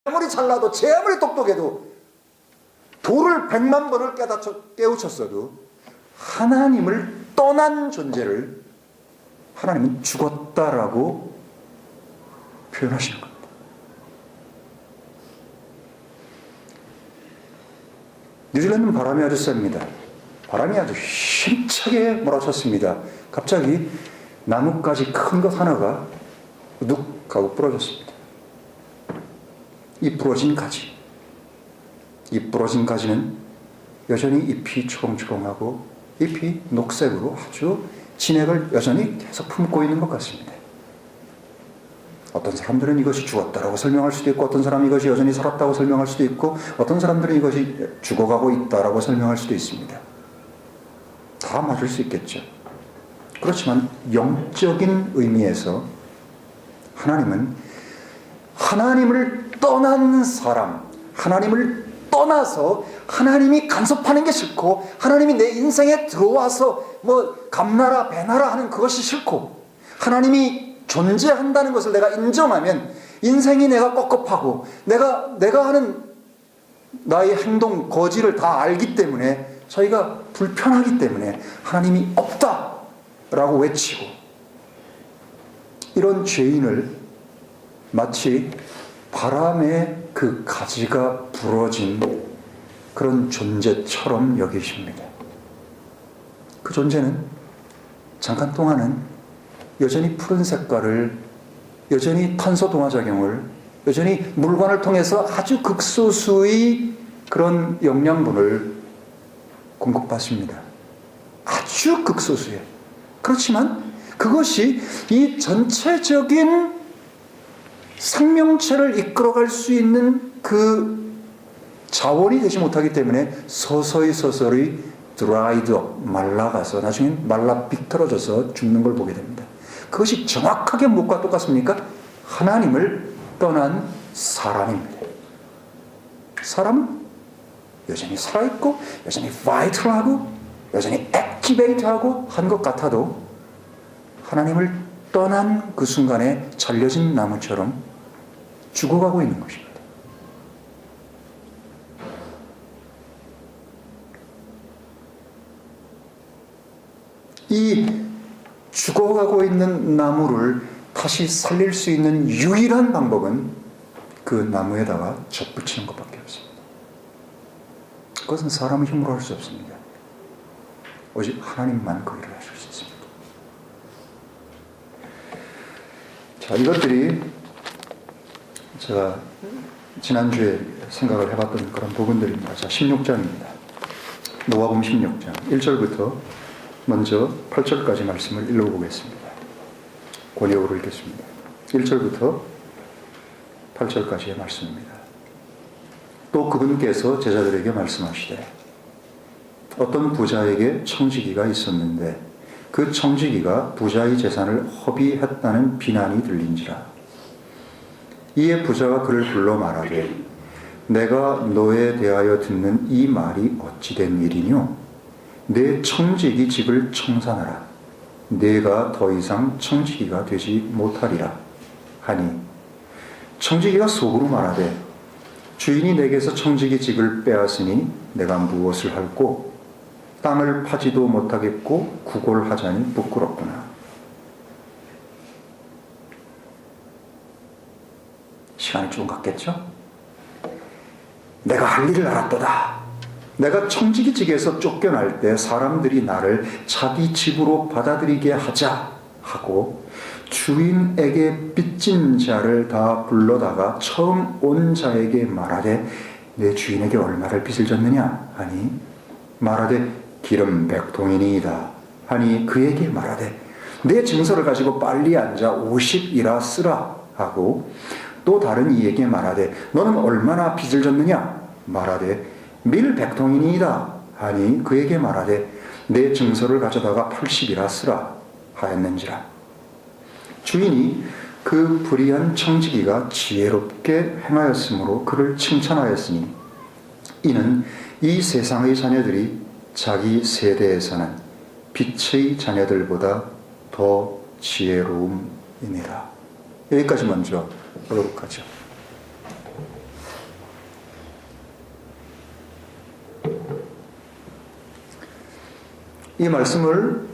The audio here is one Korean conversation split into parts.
아무리 잘나도 제 아무리 똑똑해도 돌을 100만 번을 깨우쳤어도 하나님을 떠난 존재를 하나님은 죽었다라고 표현하시는 겁니다. 뉴질랜드는 바람이 아주 셉니다. 바람이 아주 힘차게 몰아쳤습니다. 갑자기 나뭇가지 큰 것 하나가 눅 하고 부러졌습니다. 이 부러진 가지는 여전히 잎이 초롱초롱하고 잎이 녹색으로 아주 진액을 여전히 계속 품고 있는 것 같습니다. 어떤 사람들은 이것이 죽었다라고 설명할 수도 있고, 어떤 사람은 이것이 여전히 살았다고 설명할 수도 있고, 어떤 사람들은 이것이 죽어가고 있다라고 설명할 수도 있습니다. 다 맞을 수 있겠죠. 그렇지만 영적인 의미에서 하나님은 하나님을 떠난 사람, 하나님을 떠나서 하나님이 간섭하는 게 싫고, 하나님이 내 인생에 들어와서 감나라 배나라 하는 그것이 싫고, 하나님이 존재한다는 것을 내가 인정하면 인생이 내가 꿉꿉하고 내가 하는 나의 행동 거지를 다 알기 때문에 저희가 불편하기 때문에 하나님이 없다라고 외치고, 이런 죄인을 마치 바람에 그 가지가 부러진 그런 존재처럼 여기십니다. 그 존재는 잠깐 동안은 여전히 푸른 색깔을, 여전히 탄소 동화작용을, 여전히 물관을 통해서 아주 극소수의 그런 영양분을 공급받습니다. 아주 극소수예요. 그렇지만 그것이 이 전체적인 생명체를 이끌어갈 수 있는 그 자원이 되지 못하기 때문에 서서히 드라이드 업, 말라가서 나중에 말라 비틀어져서 죽는 걸 보게 됩니다. 그것이 정확하게 무엇과 똑같습니까? 하나님을 떠난 사람입니다. 사람은 여전히 살아있고, 여전히 바이털하고, 여전히 액티베이트하고 한 것 같아도 하나님을 떠난 그 순간에 잘려진 나무처럼 죽어가고 있는 것입니다. 이 죽어가고 있는 나무를 다시 살릴 수 있는 유일한 방법은 그 나무에다가 젖붙이는 것밖에 없습니다. 그것은 사람의 힘으로 할 수 없습니다. 오직 하나님만 그 일을 하실 수 있습니다. 자, 이것들이 제가 지난주에 생각을 해봤던 그런 부분들입니다. 자, 16장입니다. 노아복음 16장 1절부터 먼저 8절까지 말씀을 읽어보겠습니다. 권역으로 읽겠습니다. 1절부터 8절까지의 말씀입니다. 또 그분께서 제자들에게 말씀하시되, 어떤 부자에게 청지기가 있었는데 그 청지기가 부자의 재산을 허비했다는 비난이 들린지라. 이에 부자가 그를 불러 말하되, 내가 너에 대하여 듣는 이 말이 어찌 된 일이뇨? 내 청지기 집을 청산하라. 내가 더 이상 청지기가 되지 못하리라 하니, 청지기가 속으로 말하되, 주인이 내게서 청지기 집을 빼앗으니 내가 무엇을 할꼬? 땅을 파지도 못하겠고 구골하자니 부끄럽구나. 시간이 좀 갔겠죠? 내가 할 일을 알았도다. 내가 청지기 집에서 쫓겨날 때 사람들이 나를 자기 집으로 받아들이게 하자 하고 주인에게 빚진 자를 다 불러다가 처음 온 자에게 말하되, 내 주인에게 얼마를 빚을 졌느냐 하니, 말하되 기름 100동이니이다 하니, 그에게 말하되 내 증서를 가지고 빨리 앉아 50이라 쓰라 하고, 또 다른 이에게 말하되 너는 얼마나 빚을 졌느냐? 말하되 밀 100동이니이다 하니, 그에게 말하되 내 증서를 가져다가 80이라 쓰라 하였는지라. 주인이 그 불의한 청지기가 지혜롭게 행하였으므로 그를 칭찬하였으니, 이는 이 세상의 자녀들이 자기 세대에서는 빛의 자녀들보다 더 지혜로움이니라. 여기까지 먼저 보도록 하죠. 이 말씀을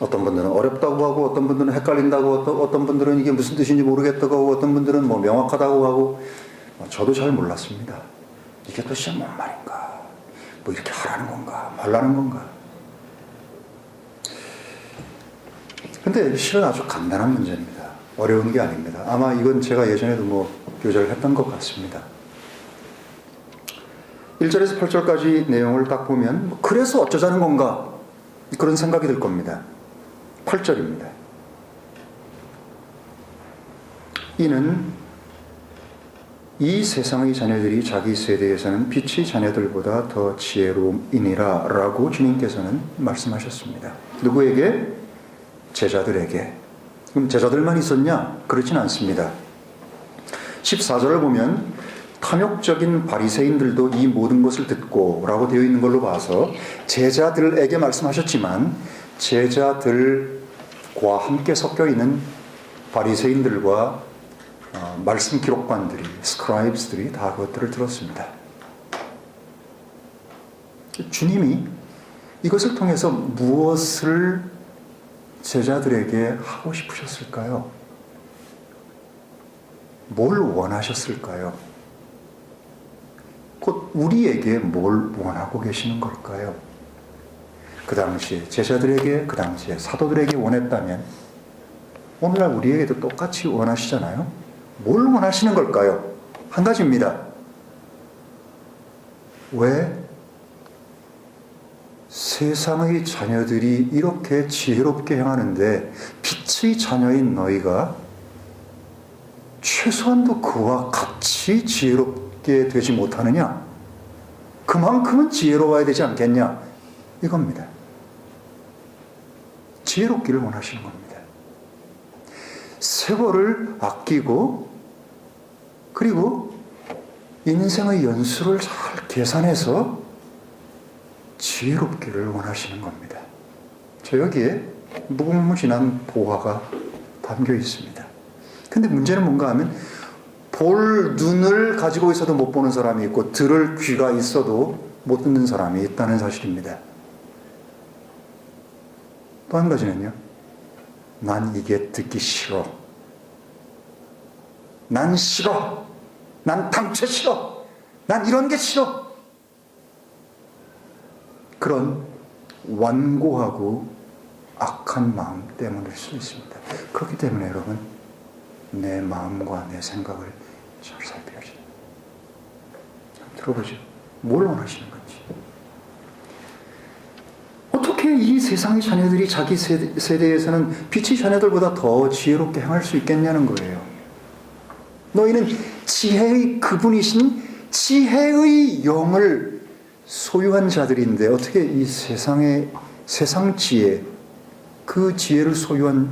어떤 분들은 어렵다고 하고, 어떤 분들은 헷갈린다고, 어떤 분들은 이게 무슨 뜻인지 모르겠다고 하고, 어떤 분들은 뭐 명확하다고 하고, 저도 잘 몰랐습니다. 이게 도대체 뭔 말인가? 뭐 이렇게 하라는 건가? 말라는 건가? 근데 실은 아주 간단한 문제입니다. 어려운 게 아닙니다. 아마 이건 제가 예전에도 뭐 교절을 했던 것 같습니다. 1절에서 8절까지 내용을 딱 보면 그래서 어쩌자는 건가? 그런 생각이 들 겁니다. 8절입니다. 이는 이 세상의 자녀들이 자기 세대에서는 빛의 자녀들보다 더 지혜로움이니라 라고 주님께서는 말씀하셨습니다. 누구에게? 제자들에게. 그럼 제자들만 있었냐? 그렇진 않습니다. 14절을 보면 탐욕적인 바리새인들도 이 모든 것을 듣고 라고 되어 있는 걸로 봐서 제자들에게 말씀하셨지만 제자들과 함께 섞여 있는 바리새인들과 말씀 기록관들이, 스크라이브스들이 다 그것들을 들었습니다. 주님이 이것을 통해서 무엇을 제자들에게 하고 싶으셨을까요? 뭘 원하셨을까요? 곧 우리에게 뭘 원하고 계시는 걸까요? 그 당시에 제자들에게, 그 당시에 사도들에게 원했다면 오늘날 우리에게도 똑같이 원하시잖아요? 뭘 원하시는 걸까요? 한 가지입니다. 왜 세상의 자녀들이 이렇게 지혜롭게 행하는데 빛의 자녀인 너희가 최소한도 그와 같이 지혜롭게 되지 못하느냐? 그만큼은 지혜로워야 되지 않겠냐? 이겁니다. 지혜롭기를 원하시는 겁니다. 세월을 아끼고 그리고 인생의 연수를 잘 계산해서 지혜롭기를 원하시는 겁니다. 저 여기에 무궁무진한 보화가 담겨 있습니다. 근데 문제는 뭔가 하면 볼 눈을 가지고 있어도 못 보는 사람이 있고 들을 귀가 있어도 못 듣는 사람이 있다는 사실입니다. 또 한 가지는요. 난 이게 듣기 싫어. 난 싫어. 난 당최 싫어. 난 이런 게 싫어. 그런 완고하고 악한 마음 때문일 수 있습니다. 그렇기 때문에 여러분 내 마음과 내 생각을 잘 살펴야죠. 들어보죠. 뭘 원하시는 건지. 어떻게 이 세상의 자녀들이 자기 세대에서는 빛의 자녀들보다 더 지혜롭게 행할 수 있겠냐는 거예요. 너희는 지혜의 그분이신 지혜의 영을 소유한 자들인데 어떻게 이 세상 지혜, 그 지혜를 소유한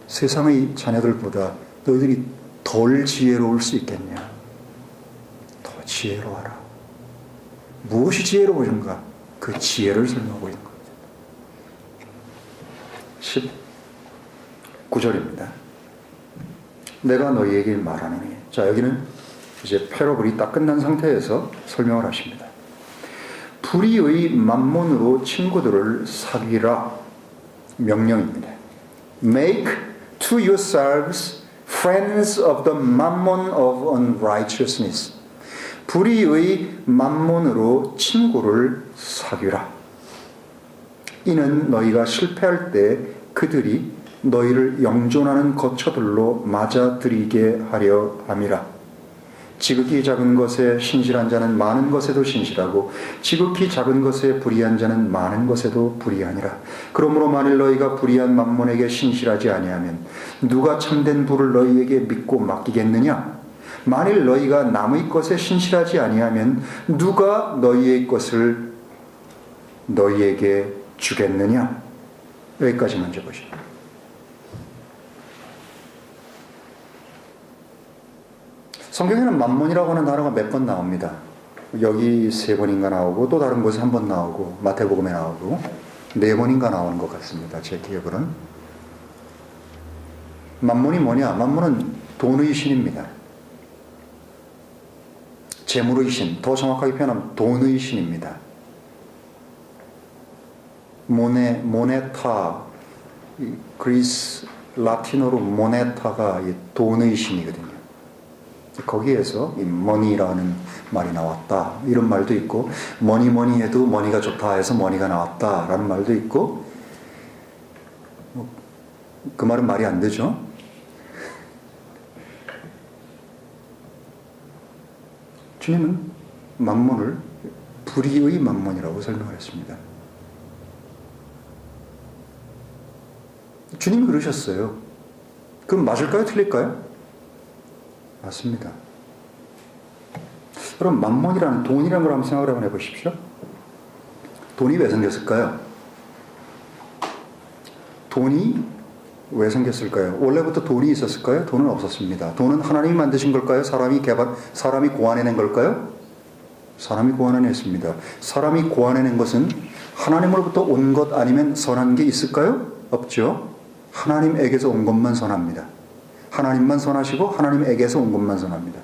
세상의 자녀들보다 너희들이 덜 지혜로울 수 있겠냐? 더 지혜로워라. 무엇이 지혜로운가? 그 지혜를 설명하고 있는 겁니다. 19절입니다. 내가 너희에게 말하노니. 자, 여기는 이제 패러블이 딱 끝난 상태에서 설명을 하십니다. 불의의 만몬으로 친구들을 사귀라. 명령입니다. Make to yourselves friends of the mammon of unrighteousness. 불의의 만몬으로 친구를 사귀라. 이는 너희가 실패할 때 그들이 너희를 영존하는 거처들로 맞아들이게 하려 함이라. 지극히 작은 것에 신실한 자는 많은 것에도 신실하고 지극히 작은 것에 불의한 자는 많은 것에도 불의하니라. 그러므로 만일 너희가 불의한 만몬에게 신실하지 아니하면 누가 참된 부를 너희에게 믿고 맡기겠느냐? 만일 너희가 남의 것에 신실하지 아니하면 누가 너희의 것을 너희에게 주겠느냐? 여기까지 먼저 보시죠. 성경에는 만몬이라고 하는 단어가 몇 번 나옵니다. 여기 3번인가 나오고 또 다른 곳에 1번 나오고 마태복음에 나오고 4번인가 나오는 것 같습니다. 제 기억으로는. 만몬이 뭐냐? 만몬은 돈의 신입니다. 재물의 신, 더 정확하게 표현하면 돈의 신입니다. 모네타, 그리스 라틴어로 모네타가 돈의 신이거든요. 거기에서 이 머니라는 말이 나왔다 이런 말도 있고, 뭐니 해도 머니가 좋다 해서 머니가 나왔다라는 말도 있고, 그 말은 말이 안 되죠. 주님은 만몬을 불의의 만몬이라고 설명을 했습니다. 주님이 그러셨어요. 그럼 맞을까요? 틀릴까요? 맞습니다. 그럼 만몬이라는 돈이라는 걸 한번 생각을 한번 해보십시오. 돈이 왜 생겼을까요? 돈이 왜 생겼을까요? 원래부터 돈이 있었을까요? 돈은 없었습니다. 돈은 하나님이 만드신 걸까요? 사람이 고안해낸 걸까요? 사람이 고안해냈습니다. 사람이 고안해낸 것은 하나님으로부터 온 것 아니면 선한 게 있을까요? 없죠. 하나님에게서 온 것만 선합니다. 하나님만 선하시고 하나님에게서 온 것만 선합니다.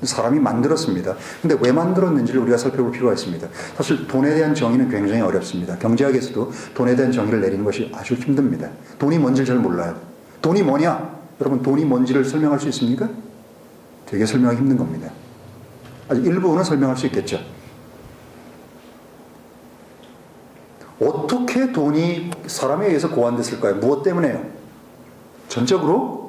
사람이 만들었습니다. 근데 왜 만들었는지를 우리가 살펴볼 필요가 있습니다. 사실 돈에 대한 정의는 굉장히 어렵습니다. 경제학에서도 돈에 대한 정의를 내리는 것이 아주 힘듭니다. 돈이 뭔지를 잘 몰라요. 돈이 뭐냐? 여러분, 돈이 뭔지를 설명할 수 있습니까? 되게 설명하기 힘든 겁니다. 아주 일부분은 설명할 수 있겠죠. 어떻게 돈이 사람에 의해서 고안됐을까요? 무엇 때문에요? 전적으로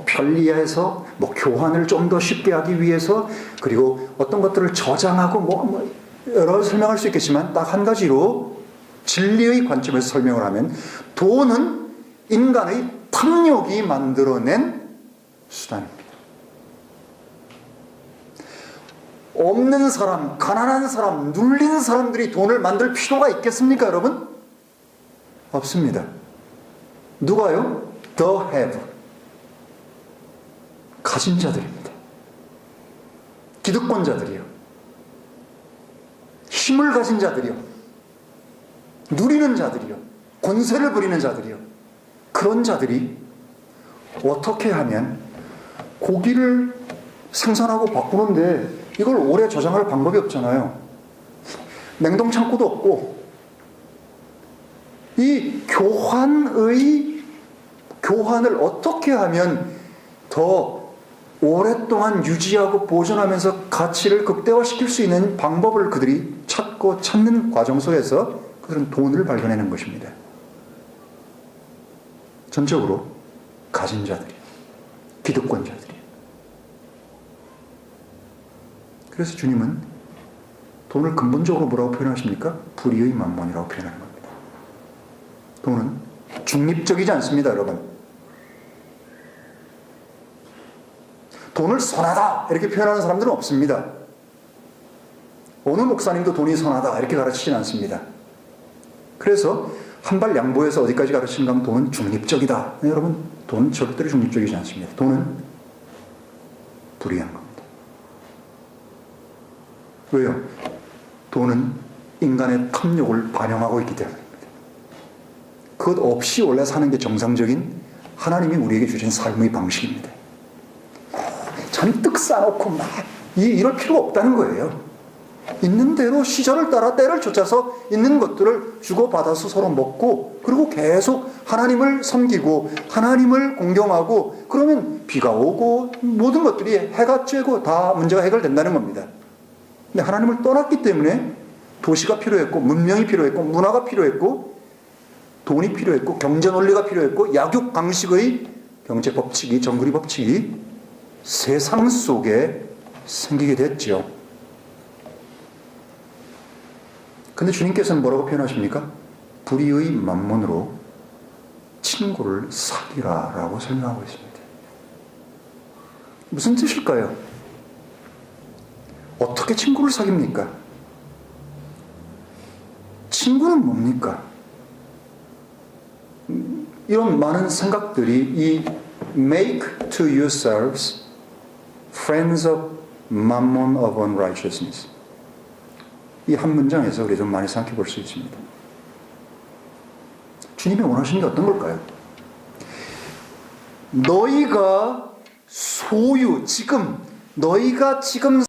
편리해서, 교환을 좀 더 쉽게 하기 위해서, 그리고 어떤 것들을 저장하고 여러 설명할 수 있겠지만, 딱 한 가지로 진리의 관점에서 설명을 하면, 돈은 인간의 탐욕이 만들어낸 수단입니다. 없는 사람, 가난한 사람, 눌린 사람들이 돈을 만들 필요가 있겠습니까, 여러분? 없습니다. 누가요? The have. 가진 자들입니다. 기득권자들이요. 힘을 가진 자들이요. 누리는 자들이요. 권세를 부리는 자들이요. 그런 자들이 어떻게 하면 고기를 생산하고 바꾸는데 이걸 오래 저장할 방법이 없잖아요. 냉동창고도 없고, 이 교환을 어떻게 하면 더 오랫동안 유지하고 보존하면서 가치를 극대화시킬 수 있는 방법을 그들이 찾는 과정 속에서 그들은 돈을 발견해낸 것입니다. 전적으로 가진 자들이, 기득권자들이. 그래서 주님은 돈을 근본적으로 뭐라고 표현하십니까? 불의의 만몬이라고 표현하는 겁니다. 돈은 중립적이지 않습니다, 여러분. 돈을 선하다 이렇게 표현하는 사람들은 없습니다. 어느 목사님도 돈이 선하다 이렇게 가르치진 않습니다. 그래서 한 발 양보해서 어디까지 가르치는가 하면 돈은 중립적이다. 네, 여러분, 돈은 절대로 중립적이지 않습니다. 돈은 불의한 겁니다. 왜요? 돈은 인간의 탐욕을 반영하고 있기 때문입니다. 그것 없이 원래 사는 게 정상적인 하나님이 우리에게 주신 삶의 방식입니다. 잔뜩 쌓아놓고 이럴 필요가 없다는 거예요. 있는 대로 시절을 따라 때를 쫓아서 있는 것들을 주고받아서 서로 먹고, 그리고 계속 하나님을 섬기고 하나님을 공경하고, 그러면 비가 오고 모든 것들이 해가 쬐고 다 문제가 해결된다는 겁니다. 근데 하나님을 떠났기 때문에 도시가 필요했고, 문명이 필요했고, 문화가 필요했고, 돈이 필요했고, 경제 논리가 필요했고, 약육 강식의 경제 법칙이, 정글이 법칙이 세상 속에 생기게 됐죠. 근데 주님께서는 뭐라고 표현하십니까? 불의의 만몬으로 친구를 사귀라라고 설명하고 있습니다. 무슨 뜻일까요? 어떻게 친구를 사깁니까? 친구는 뭡니까? 이런 많은 생각들이 이 make to yourselves friends of mammon of unrighteousness, 이 한 문장에서 우리 좀 많이 생각해 볼 수 있습니다. 주님이 원하시는 게 어떤 걸까요? 너희가 지금